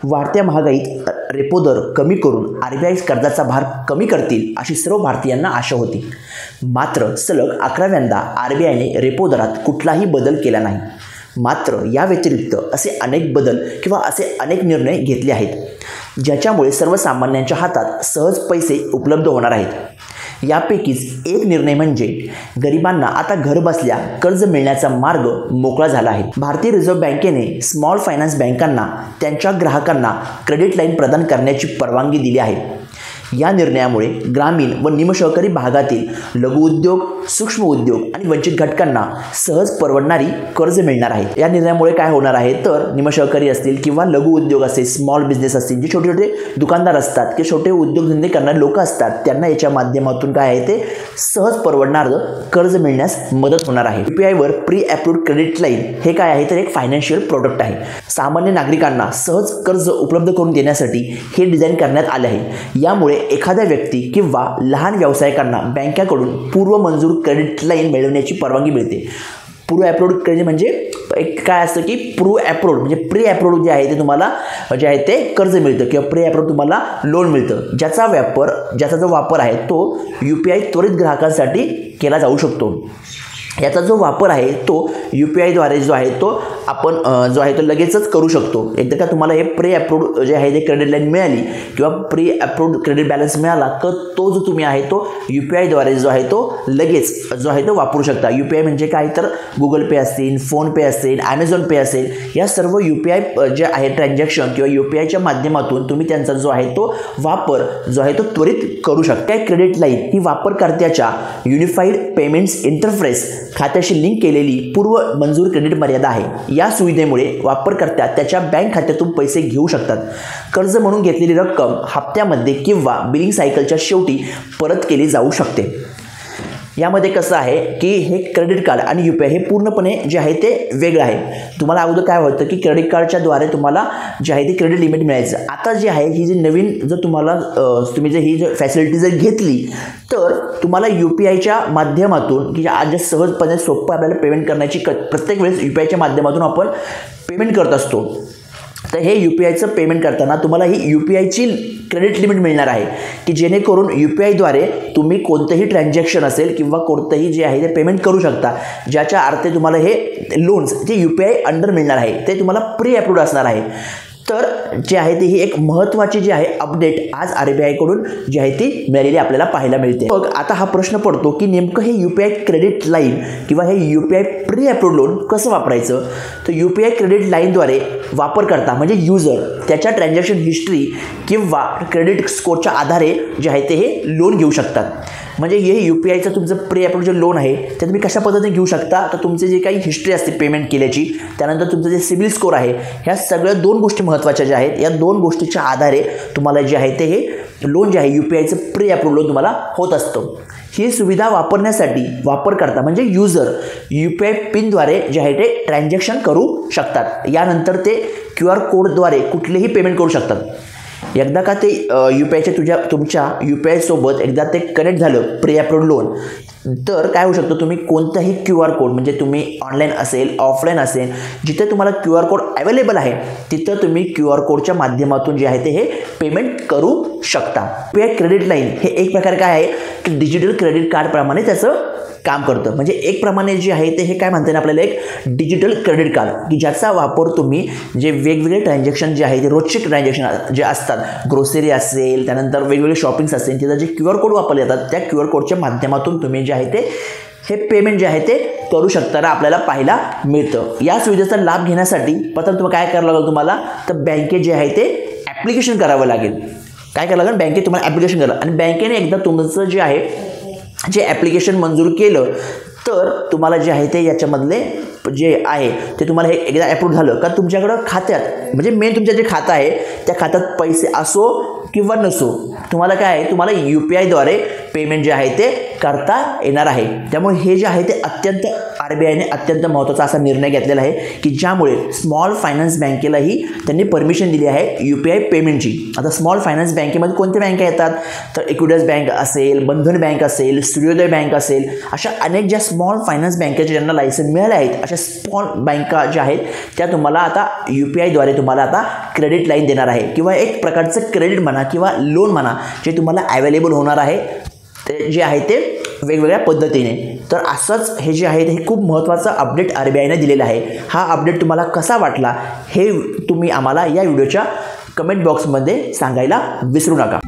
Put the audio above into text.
वाढत्या महागाईत रेपो दर कमी करून RBI कर्जाचा भार कमी करतील अशी सर्व भारतीयांना आशा होती। मात्र सलग 11व्यांदा RBIने रेपो दरात कुठलाही बदल केला नाही। मात्र या व्यतिरिक्त असे अनेक बदल किंवा असे अनेक निर्णय घेतले आहेत ज्याच्यामुळे सर्वसामान्यांच्या हातात सहज पैसे उपलब्ध होणार आहेत। यापैकीच एक निर्णय म्हणजे गरिबांना आता घरबसल्या कर्ज मिळण्याचा मार्ग मोकळा झाला आहे। भारतीय रिझर्व्ह बँकेने स्मॉल फायनान्स बँकांना त्यांच्या ग्राहकांना क्रेडिट लाईन प्रदान करण्याची परवानगी दिली आहे। या निर्णयामुळे ग्रामीण व निमशहकारी भागातील लघुउद्योग, सूक्ष्म उद्योग आणि वंचित घटकांना सहज परवडणारी कर्ज मिळणार आहे। या निर्णयामुळे काय होणार आहे तर निमशहकारी असतील किंवा लघु उद्योग असतील, स्मॉल बिझनेस असतील, जे छोटे छोटे दुकानदार असतात की छोटे उद्योगधंदे करणारे लोक असतात, त्यांना याच्या माध्यमातून काय आहे ते सहज परवडणारं कर्ज मिळण्यास मदत होणार आहे। UPIवर प्री अप्रूव्ड क्रेडिट लाईन हे काय आहे तर एक फायनान्शियल प्रोडक्ट आहे। सामान्य नागरिकांना सहज कर्ज उपलब्ध करून देण्यासाठी हे डिझाईन करण्यात आले आहे। यामुळे एखाद्या व्यक्ती किंवा लहान व्यावसायिकांना बँकेकडून पूर्व मंजूर क्रेडिट लाईन मिळवण्याची परवानगी मिळते। पूर्व अप्रूव्ड क्रेडिट म्हणजे एक काय असतं की पूर्व अप्रूव्ड म्हणजे प्री अप्रूव्ड जे आहे ते तुम्हाला जे आहे ते कर्ज मिळतं किंवा प्री अप्रूव्ड तुम्हाला लोन मिळतं, ज्याचा जो वापर आहे तो UPI त्वरित ग्राहकांसाठी केला जाऊ शकतो। याचा जो वापर आहे तो UPIद्वारे जो आहे तो आपण जो आहे तो लगेचच करू शकतो। एकदा का तुम्हाला हे प्री अप्रूव्ड जे आहे ते क्रेडिट लाईन मिळाली किंवा प्री अप्रूव्ड क्रेडिट बॅलन्स मिळाला तर तो जो तुम्ही आहे तो UPIद्वारे जो आहे तो लगेच जो आहे तो वापरू शकता। UPI म्हणजे काय तर गुगल पे असतील, फोनपे असेल, Amazon पे असेल, या सर्व UPI जे आहे ट्रान्झॅक्शन किंवा UPIच्या माध्यमातून तुम्ही त्यांचा जो आहे तो वापर जो आहे तो त्वरित करू शकता। क्रेडिट लाईन ही वापरकर्त्याच्या युनिफाईड पेमेंट्स इंटरफेस खात्याशी लिंक केलेली पूर्व मंजूर क्रेडिट मर्यादा आहे। या सुविधेमुळे वापरकर्ता त्याच्या बँक खात्यातून पैसे घेऊ शकतात। कर्ज म्हणून घेतलेली रक्कम हप्त्यामध्ये किंवा बिलिंग सायकलच्या शेवटी परत केली जाऊ शकते। यामध्ये कसं आहे की हे क्रेडिट कार्ड आणि UPI हे पूर्णपणे जे आहे ते वेगळं आहे। तुम्हाला अगोदर काय होतं की क्रेडिट कार्डच्या द्वारे तुम्हाला जे आहे ते क्रेडिट लिमिट मिळायचं। आता जे आहे ही जी नवीन जर तुम्हाला तुम्ही जर ही जर फॅसिलिटी जर घेतली तर तुम्हाला UPIच्या माध्यमातून की आज सहजपणे सोपं आपल्याला पेमेंट करण्याची प्रत्येक वेळेस UPIच्या माध्यमातून आपण पेमेंट करत असतो। तर हे UPIचं पेमेंट करताना तुम्हाला ही UPIची क्रेडिट लिमिट मिळणार आहे की जेणेकरून UPIद्वारे तुम्ही कोणतेही ट्रान्झॅक्शन असेल किंवा कोणतेही जे आहे ते पेमेंट करू शकता, ज्याच्या अर्थे तुम्हाला हे लोन्स जे UPI अंडर मिळणार आहे ते तुम्हाला प्री अप्रूव्ड असणार आहे। तर जे आहे ते ही एक महत्त्वाची जी आहे अपडेट आज RBI कडून जी आहे ती मिळालेली आपल्याला पाहायला मिळते। मग आता हा प्रश्न पडतो की नेमकं हे UPI क्रेडिट लाईन किंवा हे UPI प्री अप्रूव्ड लोन कसं वापरायचं। तर UPI क्रेडिट लाईनद्वारे वापरकर्ता म्हणजे युजर त्याच्या ट्रान्झॅक्शन हिस्ट्री किंवा क्रेडिट स्कोरच्या आधारे जे आहे ते हे लोन घेऊ शकतात। म्हणजे हे UPIचं तुमचं प्री अप्रूव्ड जे लोन आहे ते तुम्ही कशा पद्धतीने घेऊ शकता तर तुमचे जे काही हिस्ट्री असते पेमेंट केल्याची, त्यानंतर तुमचं जे सिबिल स्कोर आहे, ह्या सगळ्या दोन गोष्टी महत्त्वाच्या ज्या आहेत, या दोन गोष्टीच्या आधारे तुम्हाला जे आहे ते हे लोन जे आहे UPIचं प्री अप्रूव्ड लोन तुम्हाला होत असतं। ही सुविधा वापरण्यासाठी वापरकर्ता म्हणजे युजर UPI पिनद्वारे जे आहे ते ट्रान्झॅक्शन करू शकतात। यानंतर ते QR कोडद्वारे कुठलेही पेमेंट करू शकतात। एकदा का ते UPIच्या तुमच्या UPI सोबत एकदा ते कनेक्ट झालं प्री अप्रूव्ड लोन तर काय होऊ शकतं, तुम्ही कोणताही QR कोड म्हणजे तुम्ही ऑनलाईन असेल ऑफलाईन असेल जिथे तुम्हाला QR कोड अवेलेबल आहे तिथं तुम्ही QR कोडच्या माध्यमातून जे आहे ते हे पेमेंट करू शकता। UPI क्रेडिट लाईन हे एक प्रकार काय आहे की डिजिटल क्रेडिट कार्ड प्रमाणे त्याचं काम करतं। म्हणजे एक प्रमाणे जे आहे ते हे काय म्हणतात आपल्याला एक डिजिटल क्रेडिट कार्ड की ज्याचा वापर तुम्ही जे वेगवेगळे ट्रान्झॅक्शन जे आहे ते रोजचे ट्रान्झॅक्शन जे असतात, ग्रोसरी असेल, त्यानंतर वेगवेगळे शॉपिंग्स असेल, तिथं जे QR कोड वापरले जातात त्या QR कोडच्या माध्यमातून तुम्ही जे आहे ते हे पेमेंट जे आहे ते करू शकताना आपल्याला पाहायला मिळतं। या सुविधेचा लाभ घेण्यासाठी प्रथम तुम्हाला काय करावं लागेल, तुम्हाला तर बँकेत जे आहे ते ॲप्लिकेशन करावं लागेल। काय करावं लागेल, बँकेत तुम्हाला ॲप्लिकेशन करावं आणि बँकेने एकदा तुमचं जे आहे जे ॲप्लिकेशन मंजूर केलं तर तुम्हाला जे आहे ते याच्यामधले जे आहे ते तुम्हाला हे एकदा अप्रूव्ह झालं का तुमच्याकडं खात्यात म्हणजे मेन तुमचं जे खातं आहे त्या खात्यात पैसे असो किंवा नसो तुम्हाला काय आहे, तुम्हाला UPIद्वारे पेमेंट जे आहे ते करता येणार आहे। त्यामुळे हे जे आहे ते अत्यंत RBIने अत्यंत महत्त्वाचा असा निर्णय घेतलेला आहे की ज्यामुळे स्मॉल फायनान्स बँकेलाही त्यांनी परमिशन दिली आहे UPI पेमेंटची. आता स्मॉल फायनान्स बँकेमध्ये कोणत्या बँका येतात तर इक्विडस बँक असेल, बंधन बँक असेल, सूर्योदय बँक असेल, अशा अनेक ज्या स्मॉल फायनान्स बँकेचे ज्यांना लायसन मिळाले आहेत अशा स्मॉल बँका ज्या आहेत त्या तुम्हाला आता UPIद्वारे तुम्हाला आता क्रेडिट लाईन देणार आहे किंवा एक प्रकारचं क्रेडिट म्हणा किंवा लोन म्हणा जे तुम्हाला अवेलेबल होणार आहे ते जे आहे ते वेगवेगळ्या पद्धतीने. तर असंच हे जे आहे हे खूप महत्त्वाचं अपडेट RBIने दिलेलं आहे. हा अपडेट तुम्हाला कसा वाटला हे तुम्ही आम्हाला या व्हिडिओच्या कमेंट बॉक्समध्ये सांगायला विसरू नका.